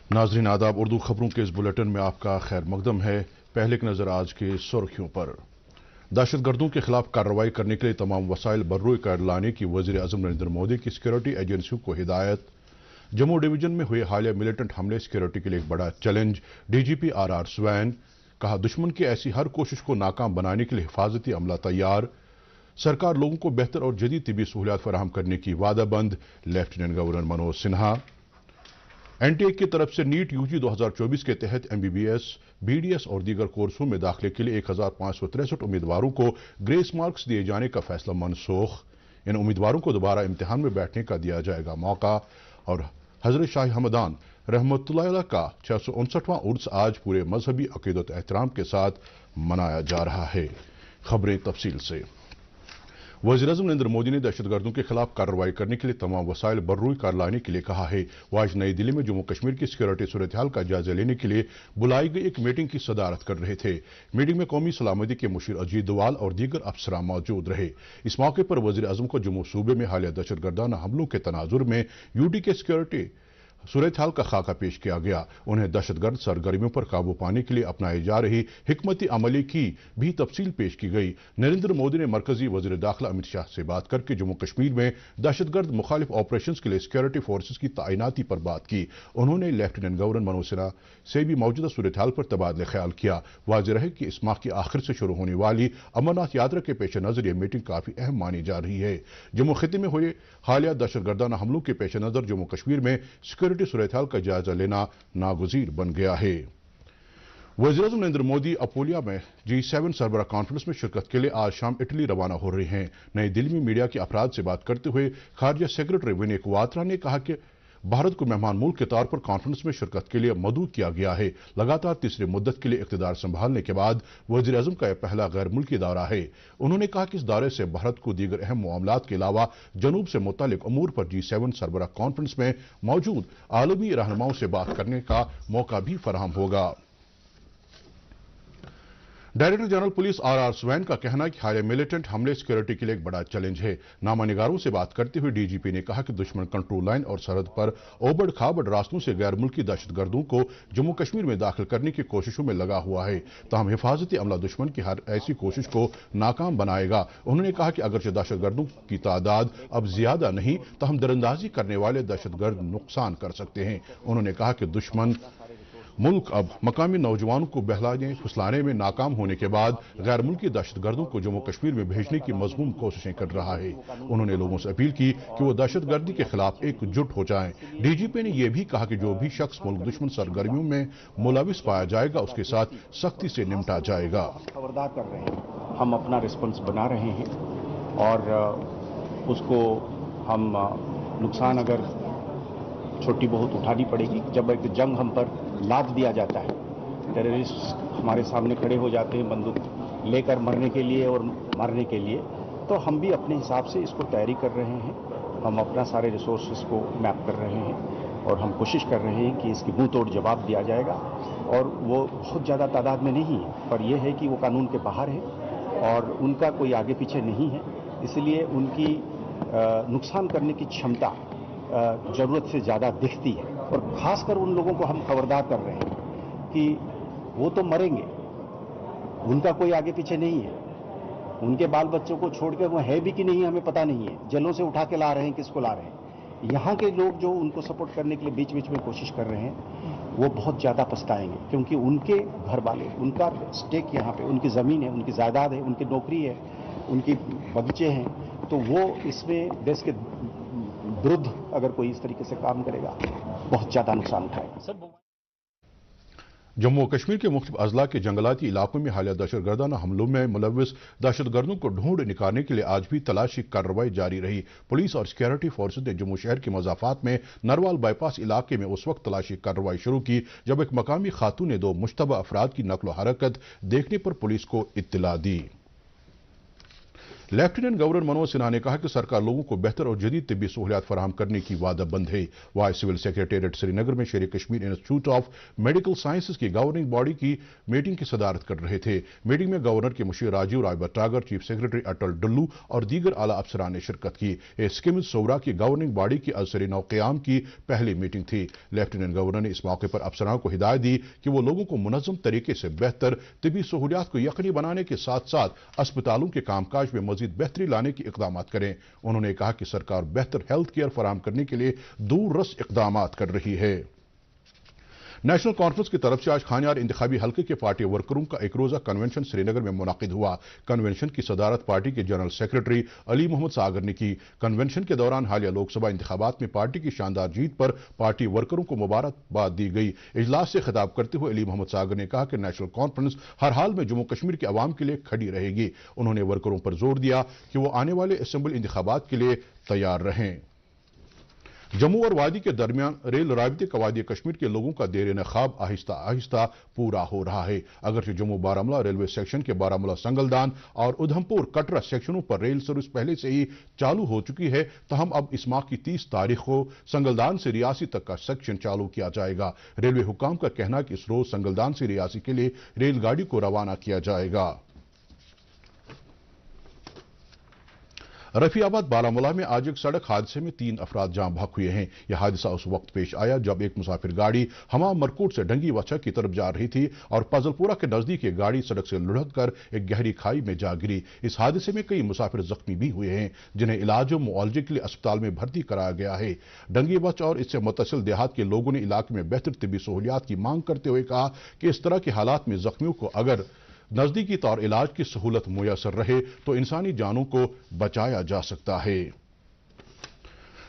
नाज़रीन आदाब, उर्दू खबरों के इस बुलेटिन में आपका खैर मकदम है। पहले की नजर आज की सुर्खियों पर। दहशतगर्दों के खिलाफ कार्रवाई करने के लिए तमाम वसाइल बर्रोए कर लाने की वज़ीर आज़म नरेंद्र मोदी की सिक्योरिटी एजेंसियों को हिदायत। जम्मू डिवीजन में हुए हालिया मिलिटेंट हमले सिक्योरिटी के लिए एक बड़ा चैलेंज। डीजीपी आर स्वैन कहा, दुश्मन की ऐसी हर कोशिश को नाकाम बनाने के लिए हिफाजती अमला तैयार। सरकार लोगों को बेहतर और जदीद तिबी सहूलियात फराहम करने की वादाबंद। Lieutenant governor Manoj Sinha. NTA की तरफ से नीट यूजी 2024 के तहत एमबीबीएस, बीडीएस और दीगर कोर्सों में दाखिले के लिए 1563 उम्मीदवारों को ग्रेस मार्क्स दिए जाने का फैसला मनसूख। इन उम्मीदवारों को दोबारा इम्तिहान में बैठने का दिया जाएगा मौका। और हजरत शाह हमदान रहमतुल्लाह अलैह का 659वां उर्स आज पूरे मजहबी अकीदत एहतराम के साथ मनाया जा रहा है। खबरें तफसील से। वज़ीर-ए-आज़म नरेंद्र मोदी ने दहशतगर्दों के खिलाफ कार्रवाई करने के लिए तमाम वसाइल बर्रोए कर लाने के लिए कहा है। वो आज नई दिल्ली में जम्मू कश्मीर की सिक्योरिटी सूरत हाल का जायजा लेने के लिए बुलाई गई एक मीटिंग की सदारत कर रहे थे। मीटिंग में कौमी सलामती के मुशीर अजीत दोवाल और दीगर अफसरान मौजूद रहे। इस मौके पर वज़ीर-ए-आज़म को जम्मू सूबे में हालिया दहशतगर्दाना हमलों के तनाजुर में यूटी के सिक्योरिटी सूरत हाल का खाका पेश किया गया। उन्हें दहशतगर्द सरगर्मियों पर काबू पाने के लिए अपनाई जा रही हिकमती अमली की भी तफसील पेश की गई। नरेंद्र मोदी ने मरकजी वज़ीर दाखिला अमित शाह से बात करके जम्मू कश्मीर में दहशतगर्द मुखालिफ ऑपरेशन के लिए सिक्योरिटी फोर्सेज की तैनाती पर बात की। उन्होंने लेफ्टिनेंट गवर्नर मनोज सिन्हा से भी मौजूदा सूरत हाल पर तबादला ख्याल किया। वाज़ेह रहे कि इस माह के आखिर से शुरू होने वाली अमरनाथ यात्रा के पेश नजर यह मीटिंग काफी अहम मानी जा रही है। जम्मू खिते में हुए हालिया दहशतगर्दाना हमलों के पेश नजर जम्मू कश्मीर में सिक्योरिटी सूरत हाल का जायजा लेना नागुज़ीर बन गया है। वज़ीर-ए-आज़म नरेंद्र मोदी अपोलिया में G7 सरबराह कॉन्फ्रेंस में शिरकत के लिए आज शाम इटली रवाना हो रहे हैं। नई दिल्ली में मीडिया के अफराद से बात करते हुए खारजा सेक्रेटरी विनय क्वात्रा ने कहा कि भारत को मेहमान मुल्क के तौर पर कॉन्फ्रेंस में शिरकत के लिए मदऊ किया गया है। लगातार तीसरी मुद्दत के लिए इक़्तिदार संभालने के बाद वज़ीर-ए-आज़म का यह पहला गैर मुल्की दौरा है। उन्होंने कहा कि इस दौरे से भारत को दीगर अहम मामलात के अलावा जनूब से मुतालिक अमूर पर G7 सरबराह कॉन्फ्रेंस में मौजूद आलमी रहनुमाओं से बात करने का मौका भी फराहम होगा। Director general police R Swain का कहना है कि हालिया मिलिटेंट हमले सिक्योरिटी के लिए एक बड़ा चैलेंज है। नामानिगारों से बात करते हुए डीजीपी ने कहा कि दुश्मन कंट्रोल लाइन और सरहद पर ओबड़ खाबड़ रास्तों से गैर मुल्की दहशतगर्दों को जम्मू कश्मीर में दाखिल करने की कोशिशों में लगा हुआ है। ताहम हिफाजती अमला दुश्मन की हर ऐसी कोशिश को नाकाम बनाएगा। उन्होंने कहा कि अगरचे दहशतगर्दों की तादाद अब ज्यादा नहीं, ताहम दरअंदाजी करने वाले दहशतगर्द नुकसान कर सकते हैं। उन्होंने कहा कि दुश्मन मुल्क अब मकामी नौजवानों को बहलाने फुसलाने में नाकाम होने के बाद गैर मुल्की दहशतगर्दों को जम्मू कश्मीर में भेजने की मजमूम कोशिशें कर रहा है। उन्होंने लोगों से अपील की कि वो दहशतगर्दी के खिलाफ एकजुट हो जाएं। डीजीपी ने यह भी कहा कि जो भी शख्स मुल्क दुश्मन सरगर्मियों में मुलविस पाया जाएगा उसके साथ सख्ती से निपटा जाएगा। खबरदार कर रहे हैं, हम अपना रिस्पॉन्स बना रहे हैं और उसको हम नुकसान अगर छोटी बहुत उठानी पड़ेगी। जब एक जंग हम पर लाद दिया जाता है, टेररिस्ट हमारे सामने खड़े हो जाते हैं बंदूक लेकर मरने के लिए और मारने के लिए, तो हम भी अपने हिसाब से इसको तैयारी कर रहे हैं। हम अपना सारे रिसोर्सेज को मैप कर रहे हैं और हम कोशिश कर रहे हैं कि इसकी मुंह तोड़ जवाब दिया जाएगा। और वो बहुत ज़्यादा तादाद में नहीं है, पर यह है कि वो कानून के बाहर है और उनका कोई आगे पीछे नहीं है, इसलिए उनकी नुकसान करने की क्षमता जरूरत से ज़्यादा दिखती है। और खासकर उन लोगों को हम खबरदार कर रहे हैं कि वो तो मरेंगे, उनका कोई आगे पीछे नहीं है, उनके बाल बच्चों को छोड़ के वो है भी कि नहीं हमें पता नहीं है, जेलों से उठा के ला रहे हैं, किसको ला रहे हैं। यहाँ के लोग जो उनको सपोर्ट करने के लिए बीच बीच में कोशिश कर रहे हैं वो बहुत ज़्यादा पछताएंगे, क्योंकि उनके घर वाले, उनका स्टेक यहाँ पे, उनकी ज़मीन है, उनकी जायदाद है, उनकी नौकरी है, उनकी बगीचे हैं, तो वो इसमें देश के विरुद्ध अगर कोई इस तरीके से काम करेगा बहुत ज्यादा नुकसान उठाएगा। जम्मू कश्मीर के मुख्तलिफ अजला के जंगलाती इलाकों में हालिया दहशतगर्दाना हमलों में मुलविस दहशतगर्दों को ढूंढ निकालने के लिए आज भी तलाशी कार्रवाई जारी रही। पुलिस और सिक्योरिटी फोर्सेज ने जम्मू शहर के मजाफात में नरवाल बाईपास इलाके में उस वक्त तलाशी कार्रवाई शुरू की जब एक मकामी खातून ने 2 मुश्तबा अफराद की नकलो हरकत देखने पर पुलिस को इत्तला दी। लेफ्टिनेंट गवर्नर मनोज सिन्हा ने कहा कि सरकार लोगों को बेहतर और जदीद तिब्बी सहूलियात फराहम करने की वादाबंद है। वाइस सिविल सेक्रेटेरिएट श्रीनगर में शेर Kashmir institute of medical sciences की गवर्निंग बॉडी की मीटिंग की सदारत कर रहे थे। मीटिंग में गवर्नर के मुशीर राजीव राय भट्टागर, चीफ सेक्रेटरी अटल डुल्लू और दीगर आला अफसरान ने शिरकत की। स्किम सोरा की गवर्निंग बॉडी की असर नौक़याम की पहली मीटिंग थी। लेफ्टिनेंट गवर्नर ने इस मौके पर अफसरान को हिदायत दी कि वो लोगों को मुनज़्ज़म तरीके से बेहतर तिब्बी सहूलियात को यकीनी बनाने के साथ साथ अस्पतालों के कामकाज में मजीद बेहतरी लाने के इक़दाम करें। उन्होंने कहा कि सरकार बेहतर हेल्थ केयर फराहम करने के लिए दूररस इक़दाम कर रही है। नेशनल कॉन्फ्रेंस की तरफ से आज खानियार इंतखाबी हल्के के पार्टी वर्करों का एक रोजा कन्वेंशन श्रीनगर में मुनाकिद हुआ। कन्वेंशन की सदारत पार्टी के जनरल सेक्रेटरी अली मोहम्मद सागर ने की। कन्वेंशन के दौरान हालिया लोकसभा इंतखाबात में पार्टी की शानदार जीत पर पार्टी वर्करों को मुबारकबाद दी गई। इजलास से खिताब करते हुए अली मोहम्मद सागर ने कहा कि नेशनल कॉन्फ्रेंस हर हाल में जम्मू कश्मीर के अवाम के लिए खड़ी रहेगी। उन्होंने वर्करों पर जोर दिया कि वो आने वाले असेंबली इंतखाबात के लिए तैयार रहें। जम्मू और वादी के दरमियान रेल राबिते का वादी कश्मीर के लोगों का देर ख्वाब आहिस्ता आहिस्ता पूरा हो रहा है। अगरचे जम्मू बारामूला रेलवे सेक्शन के बारामूला संगलदान और उधमपुर कटरा सेक्शनों पर रेल सर्विस पहले से ही चालू हो चुकी है, तहम अब इस माह की 30 तारीख को संगलदान से रियासी तक का सेक्शन चालू किया जाएगा। रेलवे हुकाम का कहना है कि इस रोज संगलदान से रियासी के लिए रेलगाड़ी को रवाना किया जाएगा। रफियाबाद बारामूला में आज एक सड़क हादसे में 3 अफराद जाँ बहक हुए हैं। यह हादसा उस वक्त पेश आया जब एक मुसाफिर गाड़ी हमाम मरकूट से ढंगी वछा की तरफ जा रही थी और पजलपुरा के नजदीक एक गाड़ी सड़क से लुढ़क कर एक गहरी खाई में जा गिरी। इस हादसे में कई मुसाफिर जख्मी भी हुए हैं, जिन्हें इलाज और मुआवजे के लिए अस्पताल में भर्ती कराया गया है। ढंगी वच और इससे मुतसिल देहात के लोगों ने इलाके में बेहतर तिब्बी सहूलियात की मांग करते हुए कहा कि इस तरह के हालात में जख्मियों को अगर नजदीकी तौर इलाज की सहूलत मुयसर रहे तो इंसानी जानों को बचाया जा सकता है।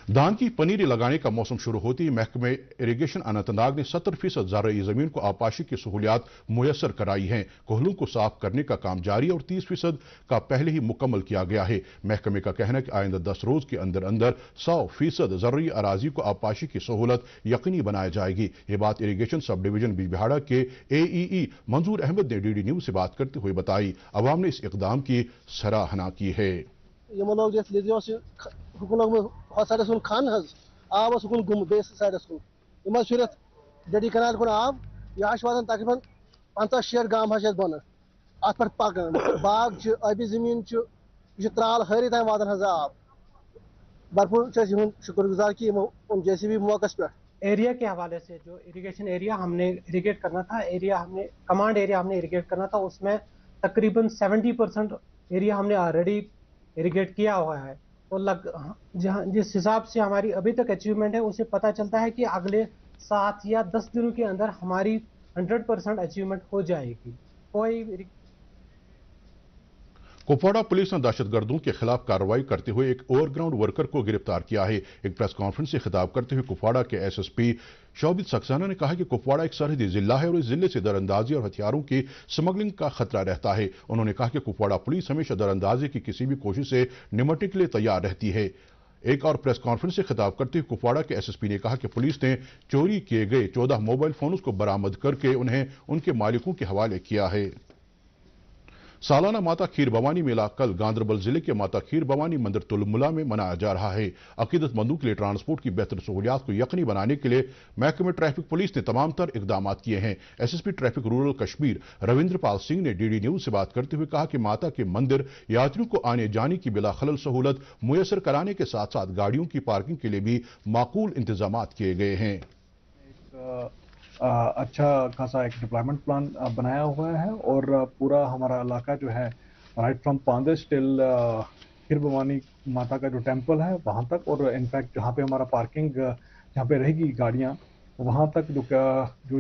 धान की पनीरी लगाने का मौसम शुरू होते ही महकमे इरीगेशन अनंतनाग ने 70% ज़राई ज़मीन को आपाशी की सहूलियात मुयसर कराई हैं। कोहलों को साफ करने का काम जारी और 30% का पहले ही मुकम्मल किया गया है। महकमे का कहना है कि आइंदा 10 रोज के अंदर अंदर 100% ज़राई अराजी को आपाशी की सहूलत यकीनी बनाई जाएगी। ये बात इरीगेशन सब डिवीजन बिजबिहाड़ा के AEE मंजूर अहमद ने DD न्यूज से बात करते हुए बताई। अवाम ने इस इकदाम की सराहना की है। साइडस कुन खान आब कुन गुम बेस साइडस कुन शुरत जडी कनाल कुन आब यह वातान तकरीबन 50-60 गाम बन अत पे पकान बाग अबी जमीन त्राल हरी तम वातान आब भरपूर शुक्रगुजार कि JCB मौके पे। एरिया के हवाले से जो इरिगेशन एरिया हमने इरिगेट करना था, कमांड एरिया हमने इरिगेट करना था, उसमें तकरीबन 70% एरिया हमने ऑलरेडी इरिगेट किया हुआ है। और जिस हिसाब से हमारी अभी तक अचीवमेंट है उसे पता चलता है कि अगले 7 या 10 दिनों के अंदर हमारी 100% अचीवमेंट हो जाएगी। कोई कुपवाड़ा पुलिस ने दहशतगर्दों के खिलाफ कार्रवाई करते हुए एक ओवरग्राउंड वर्कर को गिरफ्तार किया है। एक प्रेस कॉन्फ्रेंस से खिताब करते हुए कुपवाड़ा के SSP शौबित सक्सेना ने कहा कि कुपवाड़ा एक सरहदी जिला है और इस जिले से दरअंदाजी और हथियारों की स्मगलिंग का खतरा रहता है। उन्होंने कहा कि कुपवाड़ा पुलिस हमेशा दरअंदाजी की किसी भी कोशिश से निपटने के लिए तैयार रहती है। एक और प्रेस कॉन्फ्रेंस से खिताब करते हुए कुपवाड़ा के SSP ने कहा कि पुलिस ने चोरी किए गए 14 मोबाइल फोन को बरामद करके उन्हें उनके मालिकों के हवाले किया है। सालाना माता खीर भवानी मेला कल गांधरबल जिले के माता खीर भवानी मंदिर तुलमुला में मनाया जा रहा है। अकीदतमंदों के लिए ट्रांसपोर्ट की बेहतर सहूलियात को यकीनी बनाने के लिए महकमे ट्रैफिक पुलिस ने तमाम तर इकदाम किए हैं। SSP traffic rural Kashmir Ravindrapal Singh ने DD न्यूज से बात करते हुए कहा कि माता के मंदिर यात्रियों को आने जाने की बिला खलल सहूलत मुयसर कराने के साथ साथ गाड़ियों की पार्किंग के लिए भी माकूल इंतजाम किए गए हैं। अच्छा खासा एक डिप्लॉयमेंट प्लान बनाया हुआ है और पूरा हमारा इलाका जो है राइट फ्रॉम पांदेश टिल खीर भवानी माता का जो टेम्पल है वहाँ तक, और इनफैक्ट जहाँ पे हमारा पार्किंग जहाँ पे रहेगी गाड़ियाँ वहाँ तक जो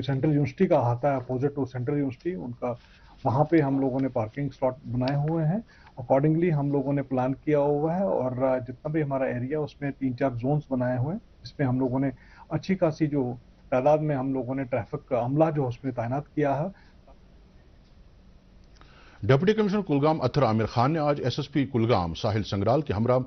सेंट्रल यूनिवर्सिटी का आता है अपोजिट टू सेंट्रल यूनिवर्सिटी उनका, वहाँ पे हम लोगों ने पार्किंग स्लॉट बनाए हुए हैं। अकॉर्डिंगली हम लोगों ने प्लान किया हुआ है और जितना भी हमारा एरिया उसमें 3-4 जोन्स बनाए हुए हैं। इसमें हम लोगों ने अच्छी खासी जो तादाद में हम लोगों ने ट्रैफिक का अमला जो उसमें तैनात किया है। डिप्टी कमिश्नर कुलगाम अत्तर आमिर खान ने आज SSP कुलगाम साहिल संग्राल के हमरा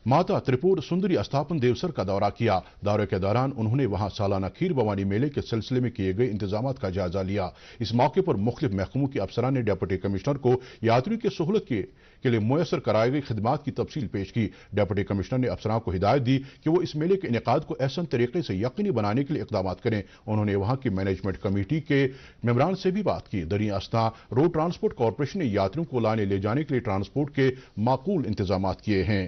माता त्रिपुर सुंदरी अस्थापन देवसर का दौरा किया। दौरे के दौरान उन्होंने वहां सालाना खीर भवानी मेले के सिलसिले में किए गए इंतजामात का जायजा लिया। इस मौके पर मुख्तलिफ महकमों की अफसरान ने डिप्टी कमिश्नर को यात्रियों की सहूलत के लिए मुयसर कराई गई खिदमात की तफसील पेश की। डिप्टी कमिश्नर ने अफसरान को हिदायत दी कि वो इस मेले के इनेकाद को ऐसा तरीके से यकीनी बनाने के लिए इकदाम करें। उन्होंने वहां की मैनेजमेंट कमेटी के मेंबरान से भी बात की। दरिया अस्थना रोड ट्रांसपोर्ट कॉरपोरेशन ने यात्रियों को लाने ले जाने के लिए ट्रांसपोर्ट के माकूल इंतजाम किए हैं।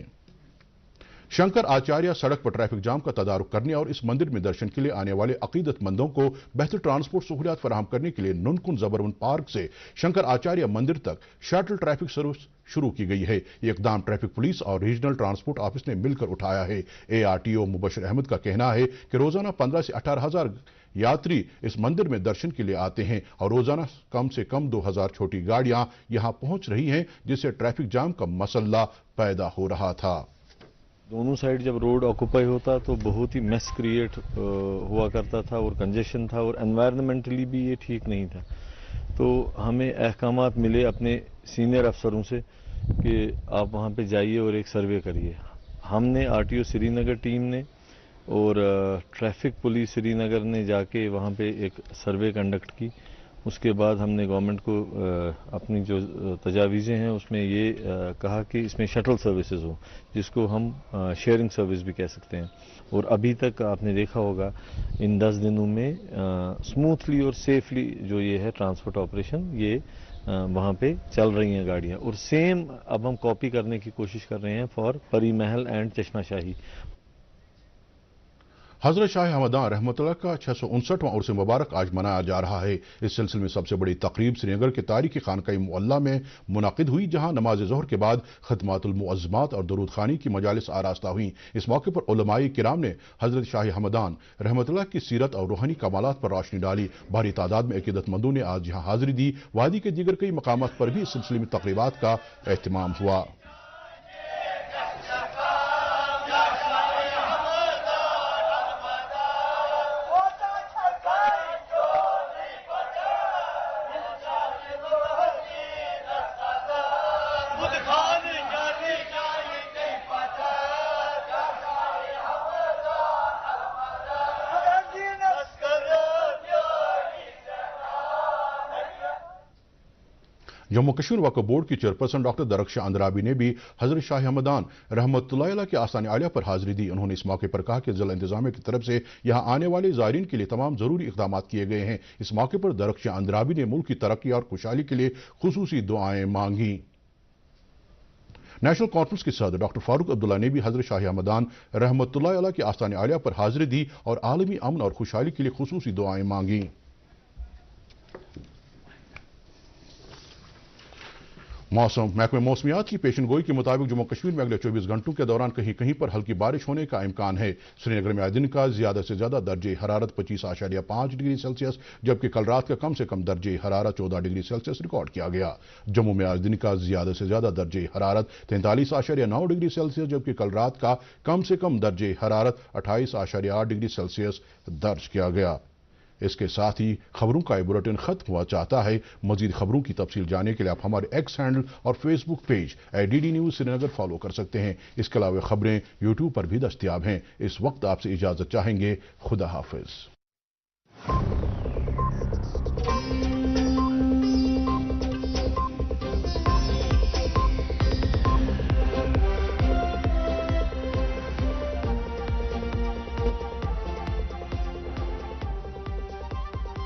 शंकर आचार्य सड़क पर ट्रैफिक जाम का तदारुक करने और इस मंदिर में दर्शन के लिए आने वाले अकीदतमंदों को बेहतर ट्रांसपोर्ट सहूलियात फराहम करने के लिए नुनकुन जबरवन पार्क से शंकर आचार्य मंदिर तक शटल ट्रैफिक सर्विस शुरू की गई है। ये इकदाम ट्रैफिक पुलिस और रीजनल ट्रांसपोर्ट ऑफिस ने मिलकर उठाया है। ARTO मुबशर अहमद का कहना है कि रोजाना 15 से 18 हजार यात्री इस मंदिर में दर्शन के लिए आते हैं और रोजाना कम से कम 2000 छोटी गाड़ियां यहां पहुंच रही हैं, जिससे ट्रैफिक जाम का मसला पैदा हो रहा था। दोनों साइड जब रोड ऑक्यूपाई होता तो बहुत ही मेस क्रिएट हुआ करता था और कंजेशन था और एनवायरनमेंटली भी ये ठीक नहीं था। तो हमें अहकामात मिले अपने सीनियर अफसरों से कि आप वहाँ पे जाइए और एक सर्वे करिए। हमने RTO श्रीनगर टीम ने और ट्रैफिक पुलिस श्रीनगर ने जाके वहाँ पे एक सर्वे कंडक्ट की। उसके बाद हमने गवर्नमेंट को अपनी जो तजावीज़ें हैं उसमें ये कहा कि इसमें शटल सर्विसेज हो, जिसको हम शेयरिंग सर्विस भी कह सकते हैं। और अभी तक आपने देखा होगा इन 10 दिनों में स्मूथली और सेफली जो ये है ट्रांसपोर्ट ऑपरेशन ये वहाँ पे चल रही हैं गाड़ियाँ। और सेम अब हम कॉपी करने की कोशिश कर रहे हैं फॉर परी महल एंड चश्मा शाही। हजरत शाह हमदान रहमतुल्लाह का 659वां उर्स मुबारक आज मनाया जा रहा है। इस सिलसिले में सबसे बड़ी तकरीब श्रीनगर के तारीखी खानकाई मुअल्ला में मुनाकिद हुई, जहां नमाज ज़ोहर के बाद खिदमातुल मुअज़्ज़मात और दरूद खानी की मजालिस आरास्ता हुई। इस मौके पर उलमाए किराम ने हजरत शाह हमदान रहमतुल्लाह की सीरत और रूहानी कमालात पर रोशनी डाली। भारी तादाद में अकीदतमंदों ने आज यहाँ हाजिरी दी। वादी के दीगर कई मकामात पर भी इस सिलसिले में तकरीबात का एहतमाम हुआ। जम्मू कश्मीर वक्फ बोर्ड की चेयरपर्सन डॉक्टर दरख्शां अंद्राबी ने भी हजरत शाह हमदान रहमतुल्लाह अलैह के आस्थान आलिया पर हाजिरी दी। उन्होंने इस मौके पर कहा कि जिला इंतजामिया की तरफ से यहां आने वाले ज़ायरीन के लिए तमाम जरूरी इक़दाम किए गए हैं। इस मौके पर दरख्शां अंद्राबी ने मुल्क की तरक्की और खुशहाली के लिए खुसूसी दुआएं मांगी। नेशनल कॉन्फ्रेंस के सदर डॉक्टर फारूक अब्दुल्ला ने भी हजरत शाह हमदान रहमतुल्लाह अलैह के आस्थान आलिया पर हाजिरी दी और आलमी अमन और खुशहाली के लिए खुसूसी दुआएं मांगी। मौसम महकमे मौसमियात की पेशनगोई के मुताबिक जम्मू कश्मीर में अगले 24 घंटों के दौरान कहीं कहीं पर हल्की बारिश होने का इम्कान है। श्रीनगर में आज दिन का ज्यादा से ज्यादा दर्जे हरारत 25.5 डिग्री सेल्सियस, जबकि कल रात का कम से कम दर्जे हरारत 14 डिग्री सेल्सियस रिकॉर्ड किया गया। जम्मू में आज दिन का ज्यादा से ज्यादा दर्जे हरारत 43.9 डिग्री सेल्सियस, जबकि कल रात का कम से कम दर्जे हरारत 28.8 डिग्री सेल्सियस दर्ज किया गया। इसके साथ ही खबरों का बुलेटिन खत्म हुआ चाहता है। मजीद खबरों की तफसील जानने के लिए आप हमारे एक्स हैंडल और Facebook page DD news Srinagar follow कर सकते हैं। इसके अलावा खबरें यूट्यूब पर भी दस्तयाब हैं। इस वक्त आपसे इजाजत चाहेंगे। खुदा हाफिज।